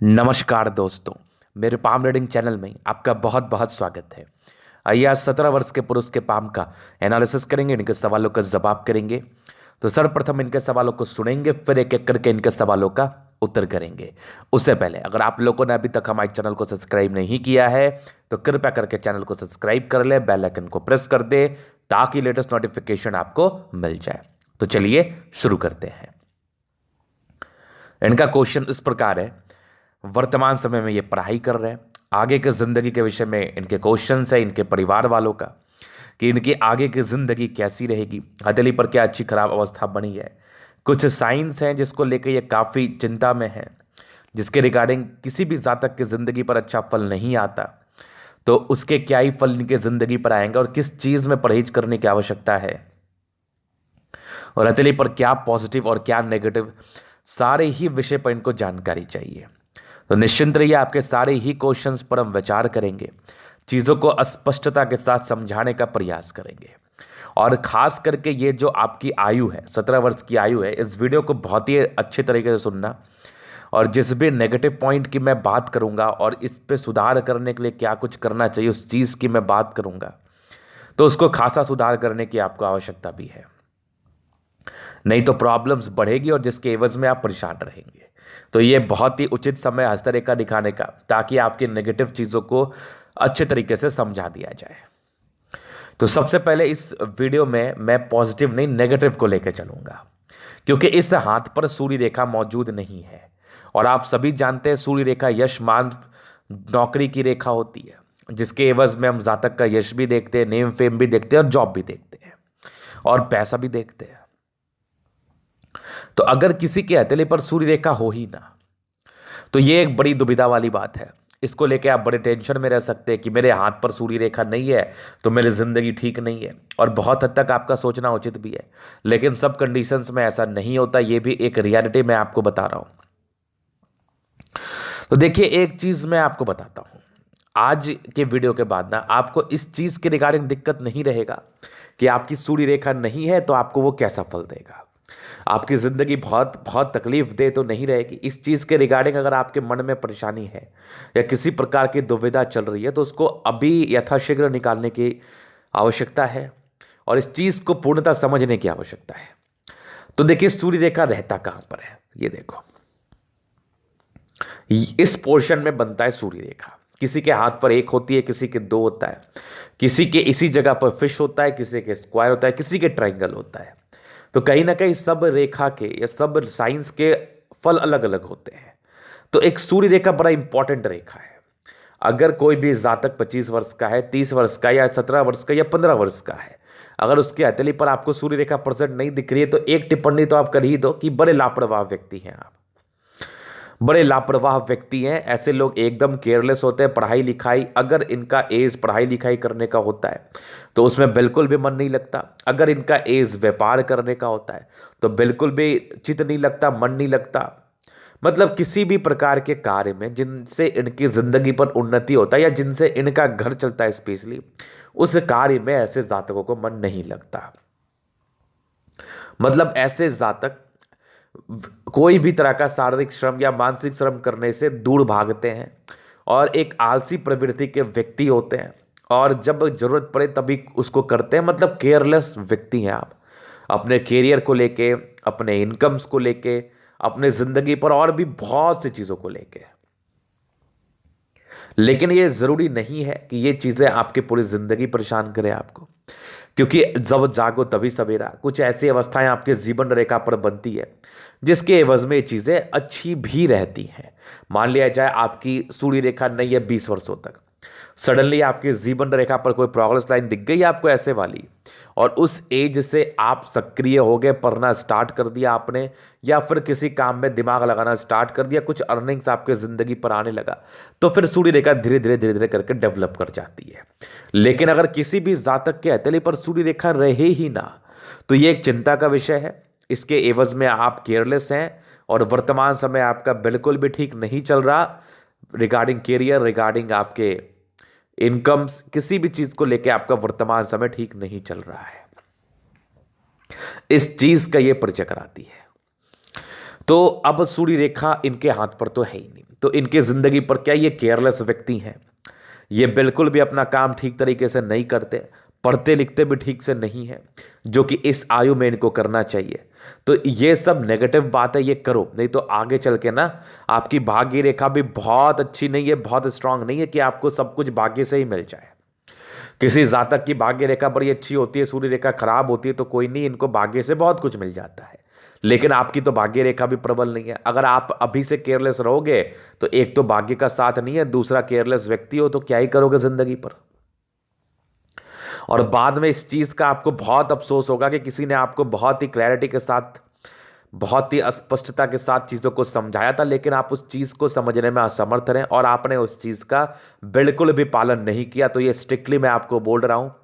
नमस्कार दोस्तों, मेरे पाम रीडिंग चैनल में आपका बहुत बहुत स्वागत है। आइए आज 17 वर्ष के पुरुष के पाम का एनालिसिस करेंगे, इनके सवालों का जवाब करेंगे। तो सर्वप्रथम इनके सवालों को सुनेंगे, फिर एक एक करके इनके सवालों का उत्तर करेंगे। उससे पहले अगर आप लोगों ने अभी तक हमारे चैनल को सब्सक्राइब नहीं किया है तो कृपया करके चैनल को सब्सक्राइब कर ले, बेल आइकन को प्रेस कर दे ताकि लेटेस्ट नोटिफिकेशन आपको मिल जाए। तो चलिए शुरू करते हैं। इनका क्वेश्चन इस प्रकार है, वर्तमान समय में ये पढ़ाई कर रहे हैं, आगे की ज़िंदगी के विषय में इनके क्वेश्चंस है इनके परिवार वालों का कि इनकी आगे की ज़िंदगी कैसी रहेगी, हथेली पर क्या अच्छी खराब अवस्था बनी है। कुछ साइंस हैं जिसको लेकर ये काफ़ी चिंता में है, जिसके रिगार्डिंग किसी भी जातक की ज़िंदगी पर अच्छा फल नहीं आता, तो उसके क्या ही फल इनके ज़िंदगी पर आएंगे और किस चीज़ में परहेज करने की आवश्यकता है, और हथेली पर क्या पॉजिटिव और क्या नेगेटिव, सारे ही विषय पर इनको जानकारी चाहिए। तो निश्चिंत रहिए, आपके सारे ही क्वेश्चंस पर हम विचार करेंगे, चीज़ों को स्पष्टता के साथ समझाने का प्रयास करेंगे। और खास करके ये जो आपकी आयु है, 17 वर्ष की आयु है, इस वीडियो को बहुत ही अच्छे तरीके से सुनना। और जिस भी नेगेटिव पॉइंट की मैं बात करूंगा और इस पे सुधार करने के लिए क्या कुछ करना चाहिए उस चीज़ की मैं बात करूंगा, तो उसको खासा सुधार करने की आपको आवश्यकता भी है, नहीं तो प्रॉब्लम्स बढ़ेगी और जिसके एवज में आप परेशान रहेंगे। तो ये बहुत ही उचित समय है हस्तरेखा दिखाने का, ताकि आपकी नेगेटिव चीज़ों को अच्छे तरीके से समझा दिया जाए। तो सबसे पहले इस वीडियो में मैं पॉजिटिव नहीं नेगेटिव को लेकर चलूंगा, क्योंकि इस हाथ पर सूर्य रेखा मौजूद नहीं है। और आप सभी जानते हैं सूर्य रेखा यश मान नौकरी की रेखा होती है, जिसके एवज में हम जातक का यश भी देखते हैं, नेम फेम भी देखते हैं और जॉब भी देखते हैं और पैसा भी देखते हैं। तो अगर किसी के हथेली पर सूर्य रेखा हो ही ना, तो ये एक बड़ी दुविधा वाली बात है। इसको लेके आप बड़े टेंशन में रह सकते हैं कि मेरे हाथ पर सूर्य रेखा नहीं है तो मेरी जिंदगी ठीक नहीं है, और बहुत हद तक आपका सोचना उचित भी है, लेकिन सब कंडीशंस में ऐसा नहीं होता। ये भी एक रियलिटी मैं आपको बता रहा हूं। तो देखिए, एक चीज मैं आपको बताता हूं, आज के वीडियो के बाद ना आपको इस चीज के रिगार्डिंग दिक्कत नहीं रहेगा कि आपकी सूर्य रेखा नहीं है तो आपको वो कैसा फल देगा, आपकी ज़िंदगी बहुत बहुत तकलीफ दे तो नहीं रहेगी। इस चीज़ के रिगार्डिंग अगर आपके मन में परेशानी है या किसी प्रकार की दुविधा चल रही है, तो उसको अभी यथाशीघ्र निकालने की आवश्यकता है और इस चीज़ को पूर्णतः समझने की आवश्यकता है। तो देखिए, सूर्य रेखा रहता कहाँ पर है, ये देखो, इस पोर्शन में बनता है सूर्य रेखा। किसी के हाथ पर एक होती है, किसी के दो होता है, किसी के इसी जगह पर फिश होता है, किसी के स्क्वायर होता है, किसी के ट्राइंगल होता है। तो कहीं ना कहीं सब रेखा के या सब साइंस के फल अलग अलग होते हैं। तो एक सूर्य रेखा बड़ा इंपॉर्टेंट रेखा है। अगर कोई भी जातक 25 वर्ष का है, 30 वर्ष का या 17 वर्ष का या 15 वर्ष का है, अगर उसके हथेली पर आपको सूर्य रेखा प्रेजेंट नहीं दिख रही है, तो एक टिप्पणी तो आप कर ही दो कि बड़े लापरवाह व्यक्ति हैं आप, बड़े लापरवाह व्यक्ति हैं। ऐसे लोग एकदम केयरलेस होते हैं। पढ़ाई लिखाई, अगर इनका एज पढ़ाई लिखाई करने का होता है तो उसमें बिल्कुल भी मन नहीं लगता। अगर इनका एज व्यापार करने का होता है तो बिल्कुल भी चित नहीं लगता, मन नहीं लगता। मतलब किसी भी प्रकार के कार्य में जिनसे इनकी जिंदगी पर उन्नति होता है या जिनसे इनका घर चलता है स्पेशली, उस कार्य में ऐसे जातकों को मन नहीं लगता। मतलब ऐसे जातक कोई भी तरह का शारीरिक श्रम या मानसिक श्रम करने से दूर भागते हैं और एक आलसी प्रवृत्ति के व्यक्ति होते हैं, और जब जरूरत पड़े तभी उसको करते हैं। मतलब केयरलेस व्यक्ति हैं आप, अपने कैरियर को लेके, अपने इनकम्स को लेके, अपने जिंदगी पर और भी बहुत सी चीजों को लेके। लेकिन ये जरूरी नहीं है कि ये चीजें आपकी पूरी जिंदगी परेशान करें आपको, क्योंकि जब जागो तभी सवेरा। कुछ ऐसी अवस्थाएं आपके जीवन रेखा पर बनती है जिसके एवज में ये चीजें अच्छी भी रहती हैं। मान लिया जाए आपकी सूर्य रेखा नहीं है 20 वर्षों तक, सडनली आपकी जीवन रेखा पर कोई प्रोग्रेस लाइन दिख गई आपको ऐसे वाली, और उस एज से आप सक्रिय हो गए, पढ़ना स्टार्ट कर दिया आपने, या फिर किसी काम में दिमाग लगाना स्टार्ट कर दिया, कुछ अर्निंग्स आपके जिंदगी पर आने लगा, तो फिर सूर्य रेखा धीरे धीरे करके डेवलप कर जाती है। लेकिन अगर किसी भी जातक के हथेली पर सूर्य रेखा रहे ही ना, तो ये एक चिंता का विषय है। इसके एवज में आप केयरलेस हैं और वर्तमान समय आपका बिल्कुल भी ठीक नहीं चल रहा, रिगार्डिंग कैरियर, रिगार्डिंग आपके इनकम्स, किसी भी चीज को लेके आपका वर्तमान समय ठीक नहीं चल रहा है। इस चीज का ये परिचय कराती है। तो अब सूर्य रेखा इनके हाथ पर तो है ही नहीं, तो इनकी ज़िंदगी पर क्या ये केयरलेस व्यक्ति हैं। ये बिल्कुल भी अपना काम ठीक तरीके से नहीं करते, पढ़ते लिखते भी ठीक से नहीं है, जो कि इस आयु में इनको करना चाहिए। तो ये सब नेगेटिव बात है, ये करो, नहीं तो आगे चल के ना आपकी भाग्य रेखा भी बहुत अच्छी नहीं है, बहुत स्ट्रांग नहीं है कि आपको सब कुछ भाग्य से ही मिल जाए। किसी जातक की भाग्य रेखा बड़ी अच्छी होती है, सूर्य रेखा खराब होती है, तो कोई नहीं, इनको भाग्य से बहुत कुछ मिल जाता है। लेकिन आपकी तो भाग्य रेखा भी प्रबल नहीं है। अगर आप अभी से केयरलेस रहोगे तो एक तो भाग्य का साथ नहीं है, दूसरा केयरलेस व्यक्ति हो तो क्या ही करोगे जिंदगी पर। और बाद में इस चीज का आपको बहुत अफसोस होगा कि किसी ने आपको बहुत ही क्लैरिटी के साथ, बहुत ही स्पष्टता के साथ चीज़ों को समझाया था, लेकिन आप उस चीज़ को समझने में असमर्थ रहे और आपने उस चीज़ का बिल्कुल भी पालन नहीं किया। तो ये स्ट्रिक्टली मैं आपको बोल रहा हूँ,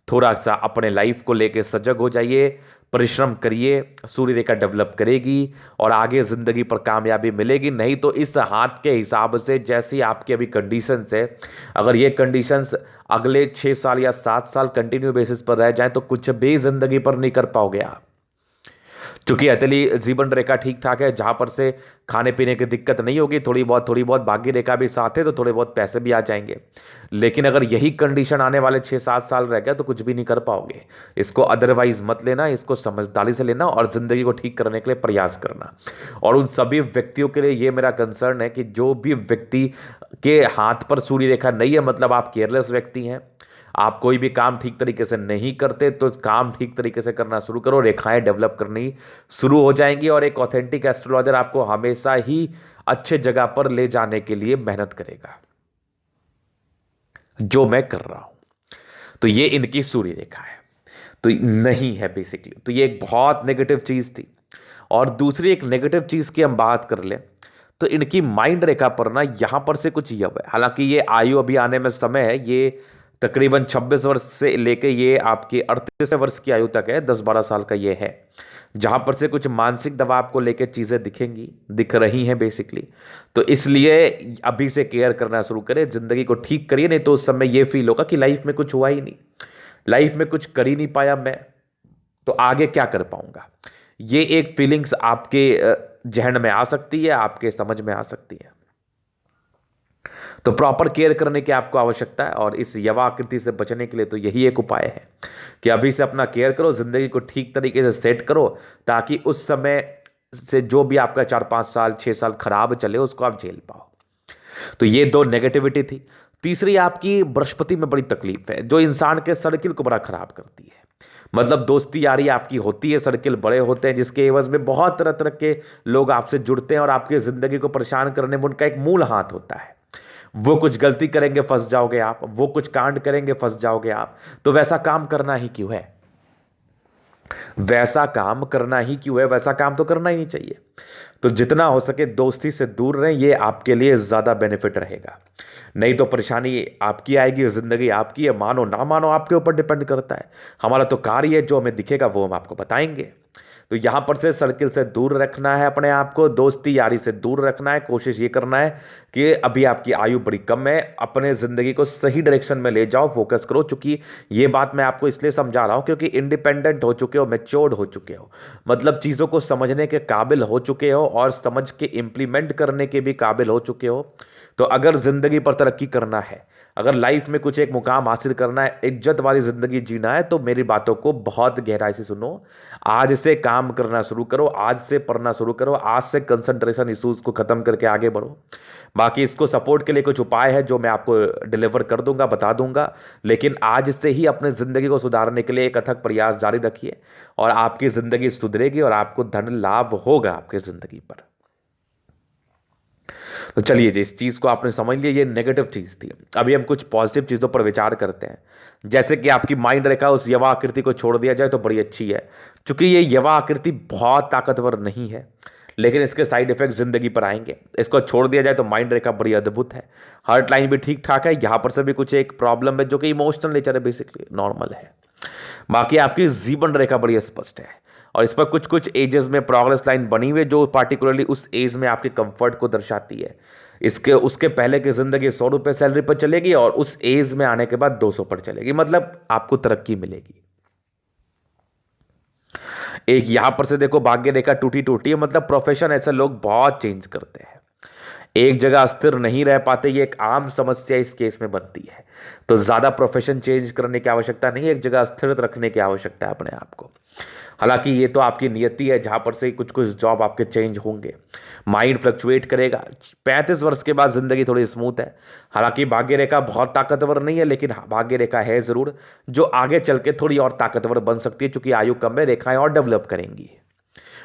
थोड़ा सा अपने लाइफ को लेके सजग हो जाइए, परिश्रम करिए, सूर्य रेखा डेवलप करेगी और आगे ज़िंदगी पर कामयाबी मिलेगी। नहीं तो इस हाथ के हिसाब से जैसी आपकी अभी कंडीशंस है, अगर ये कंडीशंस अगले 6 साल या 7 साल कंटिन्यू बेसिस पर रह जाएं तो कुछ भी ज़िंदगी पर नहीं कर पाओगे आप। चूंकि हथेली जीवन रेखा ठीक ठाक है, जहां पर से खाने पीने की दिक्कत नहीं होगी, थोड़ी बहुत भाग्य रेखा भी साथ है तो थोड़े बहुत पैसे भी आ जाएंगे। लेकिन अगर यही कंडीशन आने वाले 6-7 साल रह गया तो कुछ भी नहीं कर पाओगे। इसको अदरवाइज मत लेना, इसको समझदारी से लेना और जिंदगी को ठीक करने के लिए प्रयास करना। और उन सभी व्यक्तियों के लिए ये मेरा कंसर्न है कि जो भी व्यक्ति के हाथ पर सूर्य रेखा नहीं है, मतलब आप केयरलेस व्यक्ति हैं, आप कोई भी काम ठीक तरीके से नहीं करते, तो काम ठीक तरीके से करना शुरू करो, रेखाएं डेवलप करनी शुरू हो जाएंगी और एक ऑथेंटिक एस्ट्रोलॉजर आपको हमेशा ही अच्छे जगह पर ले जाने के लिए मेहनत करेगा, जो मैं कर रहा हूं। तो ये इनकी सूर्य रेखा है, तो नहीं है बेसिकली। तो ये एक बहुत नेगेटिव चीज थी। और दूसरी एक नेगेटिव चीज की हम बात कर ले तो इनकी माइंड रेखा पर ना यहां पर से कुछ यव है। हालांकि ये आयु अभी आने में समय है, ये तकरीबन 26 वर्ष से लेके ये आपकी 38 वर्ष की आयु तक है, 10-12 साल का ये है, जहां पर से कुछ मानसिक दबाव को लेके चीज़ें दिख रही हैं बेसिकली। तो इसलिए अभी से केयर करना शुरू करें, जिंदगी को ठीक करिए, नहीं तो उस समय ये फील होगा कि लाइफ में कुछ हुआ ही नहीं, लाइफ में कुछ कर ही नहीं पाया मैं, तो आगे क्या कर पाऊंगा। ये एक फीलिंग्स आपके जहन में आ सकती है, आपके समझ में आ सकती है। तो प्रॉपर केयर करने की आपको आवश्यकता है और इस यवा आकृति से बचने के लिए तो यही एक उपाय है कि अभी से अपना केयर करो, जिंदगी को ठीक तरीके से सेट करो, ताकि उस समय से जो भी आपका 4-5 साल 6 साल खराब चले उसको आप झेल पाओ। तो ये दो नेगेटिविटी थी। तीसरी आपकी बृहस्पति में बड़ी तकलीफ है, जो इंसान के सर्किल को बड़ा खराब करती है। मतलब दोस्ती यारी आपकी होती है, सर्किल बड़े होते हैं, जिसके एवज में बहुत तरह तरह के लोग आपसे जुड़ते हैं और आपकी जिंदगी को परेशान करने में उनका एक मूल हाथ होता है। वो कुछ गलती करेंगे फंस जाओगे आप, वो कुछ कांड करेंगे फंस जाओगे आप। तो वैसा काम करना ही क्यों है, वैसा काम करना ही क्यों है, वैसा काम तो करना ही नहीं चाहिए। तो जितना हो सके दोस्ती से दूर रहें, ये आपके लिए ज्यादा बेनिफिट रहेगा। नहीं तो परेशानी आपकी आएगी, जिंदगी आपकी है, मानो ना मानो आपके ऊपर डिपेंड करता है। हमारा तो कार्य है, जो हमें दिखेगा वो हम आपको बताएंगे। तो यहां पर से सर्किल से दूर रखना है अपने आप को, दोस्ती यारी से दूर रखना है। कोशिश ये करना है कि अभी आपकी आयु बड़ी कम है, अपने जिंदगी को सही डायरेक्शन में ले जाओ, फोकस करो। चूंकि ये बात मैं आपको इसलिए समझा रहा हूं क्योंकि इंडिपेंडेंट हो चुके हो, मैच्योर्ड हो चुके हो, मतलब चीज़ों को समझने के काबिल हो चुके हो और समझ के इम्प्लीमेंट करने के भी काबिल हो चुके हो। तो अगर जिंदगी पर तरक्की करना है, अगर लाइफ में कुछ एक मुकाम हासिल करना है, इज्जत वाली जिंदगी जीना है, तो मेरी बातों को बहुत गहराई से सुनो। आज से काम करना शुरू करो, आज से पढ़ना शुरू करो, आज से कंसंट्रेशन इश्यूज को खत्म करके आगे बढ़ो। बाकी इसको सपोर्ट के लिए कुछ उपाय है जो मैं आपको डिलीवर कर दूंगा, बता दूंगा। लेकिन आज से ही अपने जिंदगी को सुधारने के लिए एक अथक प्रयास जारी रखिए और आपकी जिंदगी सुधरेगी और आपको धन लाभ होगा आपकी जिंदगी पर। तो चलिए जी, इस चीज़ को आपने समझ लिया, ये नेगेटिव चीज़ थी। अभी हम कुछ पॉजिटिव चीज़ों पर विचार करते हैं। जैसे कि आपकी माइंड रेखा उस यवा आकृति को छोड़ दिया जाए तो बड़ी अच्छी है। चूंकि ये यवा आकृति बहुत ताकतवर नहीं है, लेकिन इसके साइड इफेक्ट जिंदगी पर आएंगे। इसको छोड़ दिया जाए तो माइंड रेखा बड़ी अद्भुत है, हार्ट लाइन भी ठीक ठाक है। यहाँ पर से भी कुछ एक प्रॉब्लम है जो कि इमोशनल नेचर है, बेसिकली नॉर्मल है। बाकी आपकी जीवन रेखा बड़ी स्पष्ट है और इस पर कुछ कुछ एजेस में प्रोग्रेस लाइन बनी हुई है जो पार्टिकुलरली उस एज में आपके कंफर्ट को दर्शाती है। इसके उसके पहले की जिंदगी 100 रुपये सैलरी पर चलेगी और उस एज में आने के बाद 200 पर चलेगी, मतलब आपको तरक्की मिलेगी। एक यहां पर से देखो भाग्य रेखा टूटी टूटी है, मतलब प्रोफेशन ऐसे लोग बहुत चेंज करते हैं। एक जगह स्थिर नहीं रह पाते, ये एक आम समस्या इस केस में बनती है। तो ज़्यादा प्रोफेशन चेंज करने की आवश्यकता नहीं है, एक जगह स्थिर रखने की आवश्यकता है अपने आप को। हालांकि ये तो आपकी नियति है, जहाँ पर से कुछ कुछ जॉब आपके चेंज होंगे, माइंड फ्लक्चुएट करेगा। 35 वर्ष के बाद ज़िंदगी थोड़ी स्मूथ है। हालांकि भाग्य रेखा बहुत ताकतवर नहीं है, लेकिन भाग्य रेखा है ज़रूर, जो आगे चल के थोड़ी और ताकतवर बन सकती है, चूंकि आयु कम में रेखाएं और डेवलप करेंगी।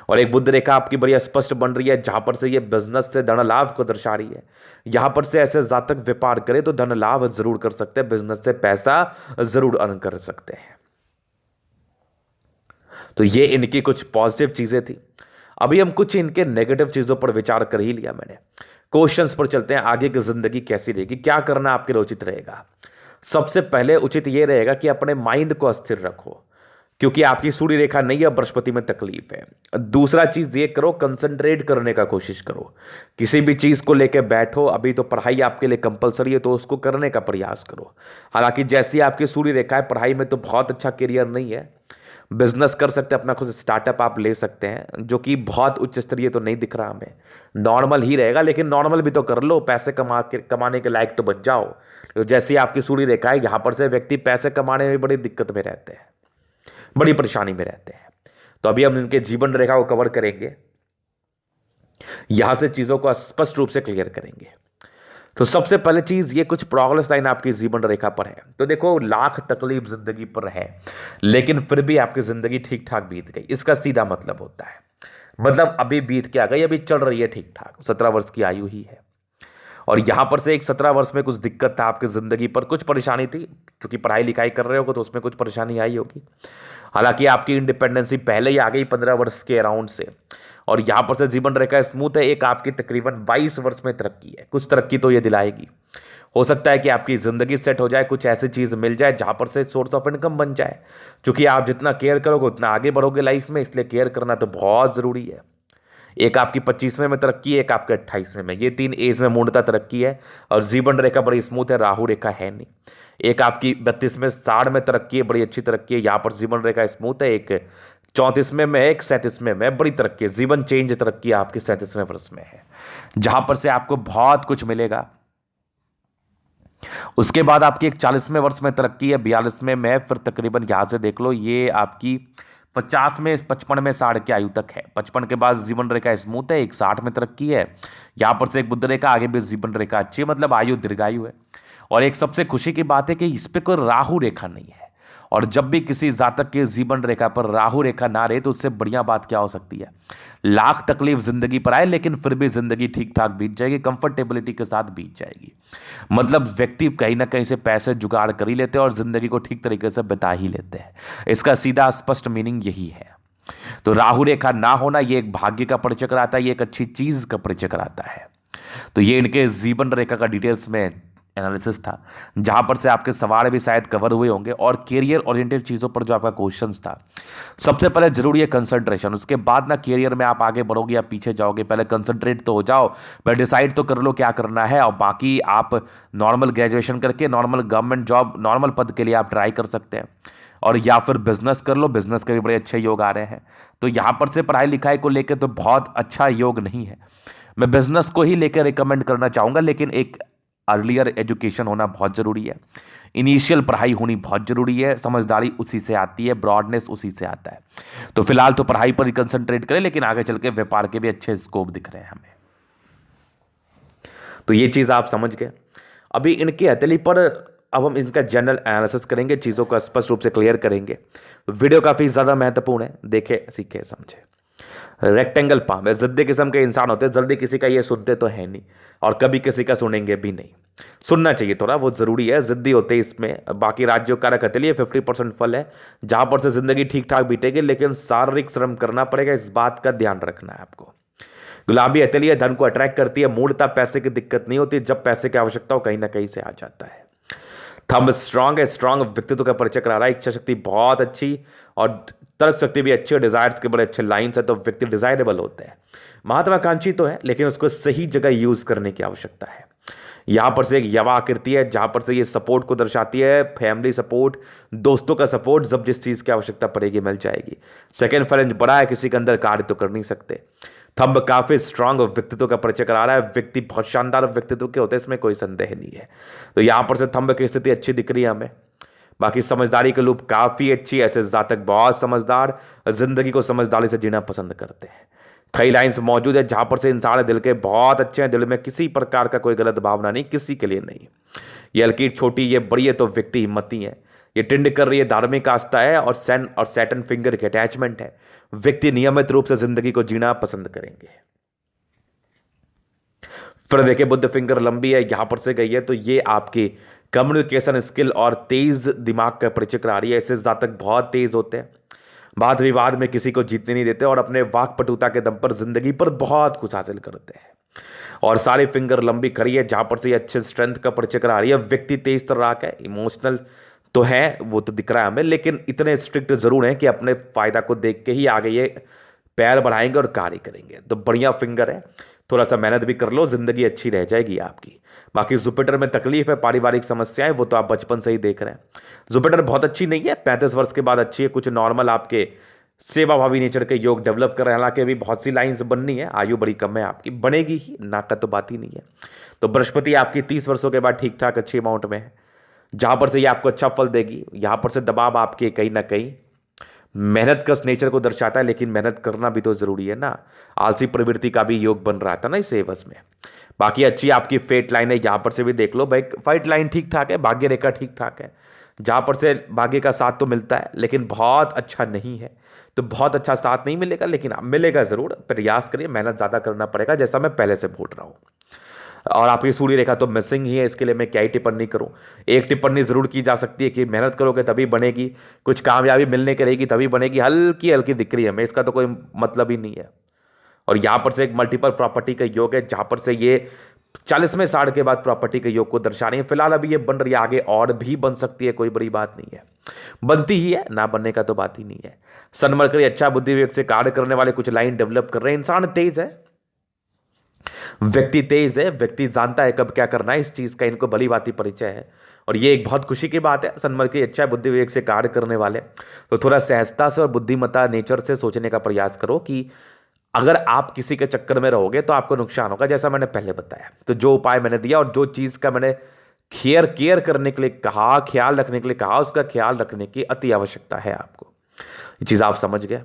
और एक बुध रेखा आपकी बड़ी स्पष्ट बन रही है, जहां पर से ये बिजनेस से धन लाभ को दर्शा रही है। यहां पर से ऐसे जातक व्यापार करे तो धन लाभ जरूर कर सकते हैं, बिजनेस से पैसा जरूर अर्न कर सकते हैं। तो ये इनकी कुछ पॉजिटिव चीजें थी। अभी हम कुछ इनके नेगेटिव चीजों पर विचार कर ही लिया मैंने। क्वेश्चंस पर चलते हैं, आगे की जिंदगी कैसी रहेगी, क्या करना आपके लिए उचित रहेगा। सबसे पहले उचित यह रहेगा कि अपने माइंड को अस्थिर रखो, क्योंकि आपकी सूर्य रेखा नहीं है, बृहस्पति में तकलीफ है। दूसरा चीज ये करो, कंसंट्रेट करने का कोशिश करो, किसी भी चीज को लेकर बैठो। अभी तो पढ़ाई आपके लिए कंपलसरी है, तो उसको करने का प्रयास करो। हालांकि जैसी आपकी सूर्य रेखा है, पढ़ाई में तो बहुत अच्छा करियर नहीं है। बिजनेस कर सकते हैं, अपना खुद स्टार्टअप आप ले सकते हैं, जो कि बहुत उच्च स्तरीय तो नहीं दिख रहा हमें, नॉर्मल ही रहेगा। लेकिन नॉर्मल भी तो कर लो, पैसे कमाने के लायक तो बन जाओ। तो जैसी आपकी सूर्य रेखा है, यहां पर से व्यक्ति पैसे कमाने में बड़ी दिक्कत में रहते हैं, बड़ी परेशानी में रहते हैं। तो अभी हम इनके जीवन रेखा को कवर करेंगे, यहां से चीजों को स्पष्ट रूप से क्लियर करेंगे। तो सबसे पहले चीज, ये कुछ प्रोग्रेस लाइन आपकी जीवन रेखा पर है। तो देखो, लाख तकलीफ जिंदगी पर है, लेकिन फिर भी आपकी जिंदगी ठीक ठाक बीत गई, इसका सीधा मतलब होता है, मतलब अभी बीत के आ गई, अभी चल रही है ठीक ठाक। 17 वर्ष की आयु ही है, और यहां पर से एक 17 वर्ष में कुछ दिक्कत था आपकी जिंदगी पर, कुछ परेशानी थी, क्योंकि पढ़ाई लिखाई कर रहे हो तो उसमें कुछ परेशानी आई होगी। हालांकि आपकी इंडिपेंडेंसी पहले ही आ गई 15 वर्ष के अराउंड से, और यहां पर से जीवन रेखा स्मूथ है। एक आपकी तकरीबन 22 वर्ष में तरक्की है, कुछ तरक्की तो ये दिलाएगी। हो सकता है कि आपकी जिंदगी सेट हो जाए, कुछ ऐसी चीज मिल जाए जहां पर से सोर्स ऑफ इनकम बन जाए। क्योंकि आप जितना केयर करोगे उतना आगे बढ़ोगे लाइफ में, इसलिए केयर करना तो बहुत जरूरी है। एक आपकी 25वें में तरक्की है, एक आपके 28वें में, ये 3 एज में मूर्णता तरक्की है। और जीवन रेखा बड़ी स्मूथ है, राहु रेखा है नहीं। एक आपकी 32वें 60 में तरक्की है, बड़ी अच्छी तरक्की है, यहाँ पर जीवन रेखा स्मूथ है। एक 34वें में, एक 37वें में बड़ी तरक्की है, जीवन चेंज तरक्की आपकी 37वें वर्ष में है, जहां पर से आपको बहुत कुछ मिलेगा। उसके बाद आपकी एक 40वें वर्ष में तरक्की है, 42वें में फिर तकरीबन यहां से देख लो, ये आपकी 50 में 55 में 60 की आयु तक है। 55 के बाद जीवन रेखा स्मूथ है, एक 60 में तरक्की है, यहां पर से एक बुध रेखा, आगे भी जीवन रेखा अच्छी है, मतलब आयु दीर्घायु है। और एक सबसे खुशी की बात है कि इस पे कोई राहु रेखा नहीं है। और जब भी किसी जातक के जीवन रेखा पर राहु रेखा ना रहे, तो उससे बढ़िया बात क्या हो सकती है। लाख तकलीफ जिंदगी पर आए, लेकिन फिर भी जिंदगी ठीक ठाक बीत जाएगी, कंफर्टेबिलिटी के साथ बीत जाएगी। मतलब व्यक्ति कहीं ना कहीं से पैसे जुगाड़ कर ही लेते हैं और जिंदगी को ठीक तरीके से बिता ही लेते हैं। इसका सीधा स्पष्ट मीनिंग यही है। तो राहु रेखा ना होना, ये एक भाग्य का परिचय कराता है, ये एक अच्छी चीज का परिचय कराता है। तो ये इनके जीवन रेखा का डिटेल्स में एनालिसिस था, जहां पर से आपके सवाल भी शायद कवर हुए होंगे, और कैरियर ओरिएंटेड चीजों पर जो आपका क्वेश्चंस था। सबसे पहले जरूरी है कंसंट्रेशन, उसके बाद ना कैरियर में आप आगे बढ़ोगे या पीछे जाओगे। पहले कंसंट्रेट तो हो जाओ, पहले डिसाइड तो कर लो क्या करना है, और बाकी आप नॉर्मल ग्रेजुएशन करके नॉर्मल गवर्नमेंट जॉब, नॉर्मल पद के लिए आप ट्राई कर सकते हैं। और या फिर बिजनेस कर लो, बिजनेस के भी बड़े अच्छे योग आ रहे हैं। तो यहां पर से पढ़ाई लिखाई को लेकर तो बहुत अच्छा योग नहीं है, मैं बिजनेस को ही लेकर रिकमेंड करना चाहूंगा, लेकिन एक अर्लियर एजुकेशन होना बहुत ज़रूरी है, इनिशियल पढ़ाई होनी बहुत ज़रूरी है। समझदारी उसी से आती है, ब्रॉडनेस उसी से आता है। तो फिलहाल तो पढ़ाई पर ही कंसंट्रेट करें, लेकिन आगे चल के व्यापार के भी अच्छे स्कोप दिख रहे हैं हमें। तो ये चीज़ आप समझ गए। अभी इनकी हथेली पर अब हम इनका जनरल एनालिसिस करेंगे, चीज़ों को स्पष्ट रूप से क्लियर करेंगे। वीडियो काफ़ी ज़्यादा महत्वपूर्ण है, देखे सीखे समझे। रेक्टेंगल पाम है, जिद्दी किस्म के इंसान होते हैं, जल्दी किसी का ये सुनते तो है नहीं, और कभी किसी का सुनेंगे भी नहीं। सुनना चाहिए थोड़ा, वो जरूरी है, जिद्दी होते हैं इसमें। बाकी राज्यों का रखते लिए 50% फल है, जहां पर से जिंदगी ठीक ठाक बीतेगी, लेकिन शारीरिक श्रम करना पड़ेगा, इस बात का ध्यान रखना है आपको। गुलाबी हथेली धन को अट्रैक्ट करती है, मूर्णता पैसे की दिक्कत नहीं होती, जब पैसे की आवश्यकता हो कहीं ना कहीं से आ जाता है। थंब स्ट्रांग है, स्ट्रांग व्यक्तित्व का परिचय करा रहा है, इच्छा शक्ति बहुत अच्छी और तर्क शक्ति भी अच्छी, और डिजायर्स के बड़े अच्छे लाइन्स है, तो व्यक्ति डिजायरेबल होते हैं। महत्वाकांक्षी तो है, लेकिन उसको सही जगह यूज करने की आवश्यकता है। यहां पर से एक यवा आकृति है, जहां पर से ये सपोर्ट को दर्शाती है, फैमिली सपोर्ट, दोस्तों का सपोर्ट, जब जिस चीज की आवश्यकता पड़ेगी मिल जाएगी। सेकेंड फरेंज बड़ा है, किसी के अंदर कार्य तो कर नहीं सकते। थंब काफी स्ट्रांग व्यक्तित्व का परिचय करा रहा है, व्यक्ति बहुत शानदार व्यक्तित्व के होते हैं, इसमें कोई संदेह नहीं है। तो यहां पर से थंब की स्थिति अच्छी दिख रही है हमें। बाकी समझदारी के लूप काफी अच्छी, ऐसे जातक बहुत समझदार, जिंदगी को समझदारी से जीना पसंद करते हैं। कई लाइंस मौजूद है जहां पर से इंसान दिल के बहुत अच्छे हैं, दिल में किसी प्रकार का कोई गलत भावना नहीं, किसी के लिए नहीं। ये हल्की छोटी ये बड़ी है तो व्यक्ति हिम्मती है, ये टिंड कर रही है धार्मिक आस्था है, और सैटन फिंगर के अटैचमेंट है। व्यक्ति नियमित रूप से जिंदगी को जीना पसंद करेंगे। फिर देखिए बुद्ध फिंगर लंबी है, यहां पर से गई है, तो ये आपकी कम्युनिकेशन स्किल और तेज दिमाग का परिचय करा रही है। ऐसे जातक बहुत तेज होते हैं, वाद विवाद में किसी को जीतने नहीं देते, और अपने वाकपटुता के दम पर जिंदगी पर बहुत कुछ हासिल करते हैं। और सारे फिंगर लंबी खड़ी है जहां पर से ये अच्छे स्ट्रेंथ का परिचय करा रही है। व्यक्ति तेज तर्राक है, इमोशनल तो है, वो तो दिख रहा है हमें, लेकिन इतने स्ट्रिक्ट जरूर है कि अपने फायदा को देख के ही आगे ये पैर बढ़ाएंगे और कार्य करेंगे। तो बढ़िया फिंगर है, थोड़ा सा मेहनत भी कर लो, जिंदगी अच्छी रह जाएगी आपकी। बाकी जुपिटर में तकलीफ है, पारिवारिक समस्याएं, वो तो आप बचपन से ही देख रहे हैं। जुपिटर बहुत अच्छी नहीं है, 35 वर्ष के बाद अच्छी है। कुछ नॉर्मल आपके सेवाभावी नेचर के योग डेवलप कर रहे हैं, हालांकि अभी बहुत सी लाइंस बननी है, आयु बड़ी कम है आपकी, बनेगी ही, ना का तो बात ही नहीं है। तो बृहस्पति आपकी 30 वर्षों के बाद ठीक ठाक अच्छी अमाउंट में है, जहां पर से ये आपको अच्छा फल देगी। यहां पर से दबाव आपके कहीं ना कहीं मेहनत कस नेचर को दर्शाता है, लेकिन मेहनत करना भी तो जरूरी है ना। आलसी प्रवृत्ति का भी योग बन रहा था ना इस एवज में। बाकी अच्छी आपकी फेट लाइन है, यहां पर से भी देख लो भाई, फाइट लाइन ठीक ठाक है, भाग्य रेखा ठीक ठाक है, जहां पर से भाग्य का साथ तो मिलता है, लेकिन बहुत अच्छा नहीं है। तो बहुत अच्छा साथ नहीं मिलेगा, लेकिन मिलेगा जरूर, प्रयास करिए, मेहनत ज्यादा करना पड़ेगा, जैसा मैं पहले से बोल रहा हूं। और आपकी सूर्य रेखा तो मिसिंग ही है, इसके लिए मैं क्या ही टिप्पणी करूं। एक टिप्पणी जरूर की जा सकती है कि मेहनत करोगे तभी बनेगी, कुछ कामयाबी मिलने के रहेगी तभी बनेगी, हल्की हल्की दिख रही है हमें, इसका तो कोई मतलब ही नहीं है। और यहां पर से एक मल्टीपल प्रॉपर्टी का योग है, जहां पर से ये 40वें साल के बाद प्रॉपर्टी के योग को दर्शा रही है। फिलहाल अभी ये बन रही है, आगे और भी बन सकती है, कोई बड़ी बात नहीं है, बनती ही है, ना बनने का तो बात ही नहीं है। सन मरकरी अच्छा बुद्धि विवेक से कार्य करने वाले कुछ लाइन डेवलप कर रहे हैं। इंसान तेज है, व्यक्ति तेज है, व्यक्ति जानता है कब क्या करना है, इस चीज का इनको भली भांति परिचय है, और ये एक बहुत खुशी की बात है। सनमर की अच्छा बुद्धि विवेक से कार्य करने वाले तो थोड़ा सहजता से और बुद्धिमत्ता नेचर से सोचने का प्रयास करो कि अगर आप किसी के चक्कर में रहोगे तो आपको नुकसान होगा, जैसा मैंने पहले बताया। तो जो उपाय मैंने दिया और जो चीज का मैंने केयर करने के लिए कहा, ख्याल रखने के लिए कहा, उसका ख्याल रखने की अति आवश्यकता है आपको। ये चीज आप समझ गए।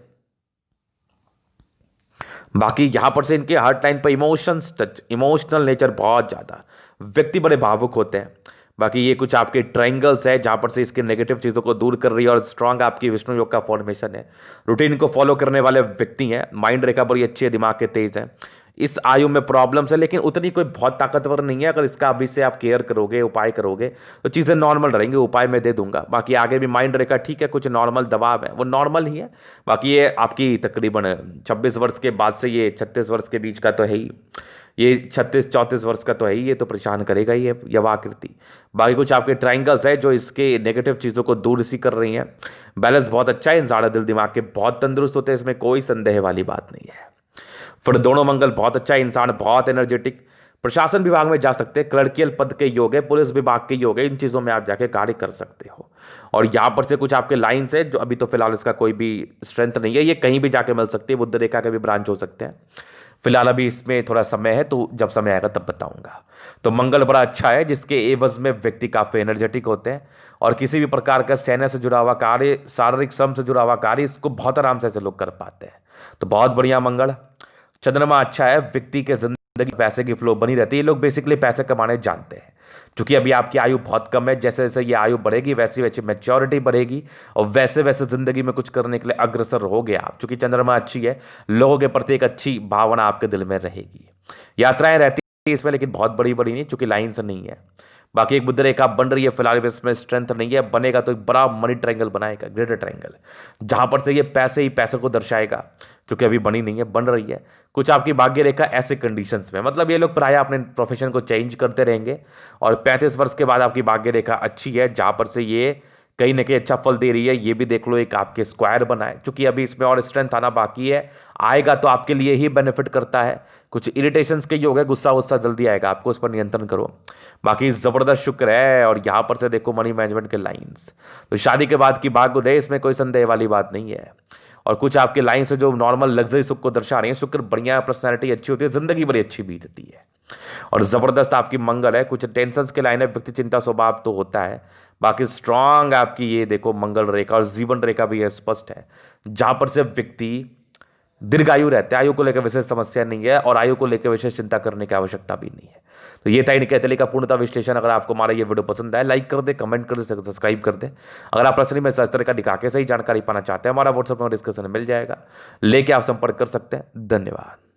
बाकी यहां पर से इनके हर टाइम पर इमोशंस टच, इमोशनल नेचर बहुत ज्यादा, व्यक्ति बड़े भावुक होते हैं। बाकी ये कुछ आपके ट्रायंगल्स है जहां पर से इसके नेगेटिव चीजों को दूर कर रही है, और स्ट्रांग आपकी विष्णु योग का फॉर्मेशन है। रूटीन को फॉलो करने वाले व्यक्ति हैं, माइंड रेखा बड़ी अच्छी है, दिमाग के तेज है। इस आयु में प्रॉब्लम्स है, लेकिन उतनी कोई बहुत ताकतवर नहीं है। अगर इसका अभी से आप केयर करोगे, उपाय करोगे, तो चीज़ें नॉर्मल रहेंगी, उपाय मैं दे दूंगा। बाकी आगे भी माइंड रेखा ठीक है, कुछ नॉर्मल दबाव है, वो नॉर्मल ही है। बाकी ये आपकी तकरीबन 26 वर्ष के बाद से ये 36 वर्ष के बीच का तो है ही, ये 36-34 वर्ष का तो है ही, ये तो परेशान करेगा ही है यवाकृति। बाकी कुछ आपके ट्राइंगल्स है जो इसके नेगेटिव चीज़ों को दूर सी कर रही हैं। बैलेंस बहुत अच्छा है, इंसान दिल दिमाग के बहुत तंदुरुस्त होते हैं, इसमें कोई संदेह वाली बात नहीं है। फिर दोनों मंगल बहुत अच्छा है, इंसान बहुत एनर्जेटिक, प्रशासन विभाग में जा सकते हैं, क्लर्कियल पद के योग है, पुलिस विभाग के योग है, इन चीज़ों में आप जाके कार्य कर सकते हो। और यहाँ पर से कुछ आपके लाइन्स है जो अभी तो फिलहाल इसका कोई भी स्ट्रेंथ नहीं है, ये कहीं भी जाके मिल सकती है, बुद्ध रेखा के भी ब्रांच हो सकते हैं। फिलहाल अभी इसमें थोड़ा समय है, तो जब समय आएगा तब बताऊंगा। तो मंगल बड़ा अच्छा है, जिसके एवज में व्यक्ति काफी एनर्जेटिक होते हैं, और किसी भी प्रकार का सैन्य से जुड़ा हुआ कार्य, शारीरिक श्रम से जुड़ा हुआ कार्य, इसको बहुत आराम से ऐसे लोग कर पाते हैं। तो बहुत बढ़िया मंगल। चंद्रमा अच्छा है, व्यक्ति के जिंदगी पैसे की फ्लो बनी रहती है, ये लोग बेसिकली पैसे कमाने जानते हैं। क्योंकि अभी आपकी आयु बहुत कम है, जैसे जैसे ये आयु बढ़ेगी वैसी वैसी मैच्योरिटी बढ़ेगी, और वैसे वैसे जिंदगी में कुछ करने के लिए अग्रसर रहोगे आप। चूंकि चंद्रमा अच्छी है, लोगों के प्रति एक अच्छी भावना आपके दिल में रहेगी। यात्राएं रहती है इसमें, लेकिन बहुत बड़ी बड़ी नहीं, चूंकि लाइन से नहीं है। बाकी एक बुद्ध रेखा बन रही है, फिलहाल इसमें स्ट्रेंथ नहीं है, बनेगा तो एक बड़ा मनी ट्रायंगल बनाएगा, ग्रेटर ट्रायंगल, जहां पर से ये पैसे ही पैसे को दर्शाएगा, क्योंकि अभी बनी नहीं है, बन रही है। कुछ आपकी भाग्य रेखा ऐसे कंडीशंस में, मतलब ये लोग प्राय अपने प्रोफेशन को चेंज करते रहेंगे, और 35 वर्ष के बाद आपकी भाग्य रेखा अच्छी है, जहां पर से ये कहीं ना कहीं अच्छा फल दे रही है। ये भी देख लो, एक आपके स्क्वायर बना है, क्योंकि अभी इसमें और स्ट्रेंथ आना बाकी है, आएगा तो आपके लिए ही बेनिफिट करता है। कुछ इरिटेशंस के योग है, गुस्सा गुस्सा जल्दी आएगा, आपको उस पर नियंत्रण करो। बाकी जबरदस्त शुक्र है, और यहां पर से देखो मनी मैनेजमेंट के लाइंस, तो शादी के बाद की भाग्योदय, इसमें कोई संदेह वाली बात नहीं है। और कुछ आपके लाइन से जो नॉर्मल लग्जरी सुख को दर्शा रही है। शुक्र बढ़िया, पर्सनैलिटी अच्छी होती है, जिंदगी बड़ी अच्छी बीतती है। और जबरदस्त आपकी मंगल है। कुछ टेंशन के लाइन है, व्यक्ति चिंता स्वभाव तो होता है, बाकी स्ट्रांग आपकी ये देखो मंगल रेखा और जीवन रेखा भी है, स्पष्ट है, जहां पर से व्यक्ति दीर्घायु रहते हैं। आयु को लेकर विशेष समस्या नहीं है और आयु को लेकर विशेष चिंता करने की आवश्यकता भी नहीं है। तो ये था इनके अतली का पूर्णता विश्लेषण। अगर आपको हमारा ये वीडियो पसंद आए, लाइक कर दे, कमेंट कर दे, सब्सक्राइब कर दे। अगर आप पर्सनली मेरे साथ इस तरह का दिखा के सही जानकारी पाना चाहते हैं, हमारा व्हाट्सएप नंबर डिस्क्रिप्शन में मिल जाएगा, लेके आप संपर्क कर सकते हैं। धन्यवाद।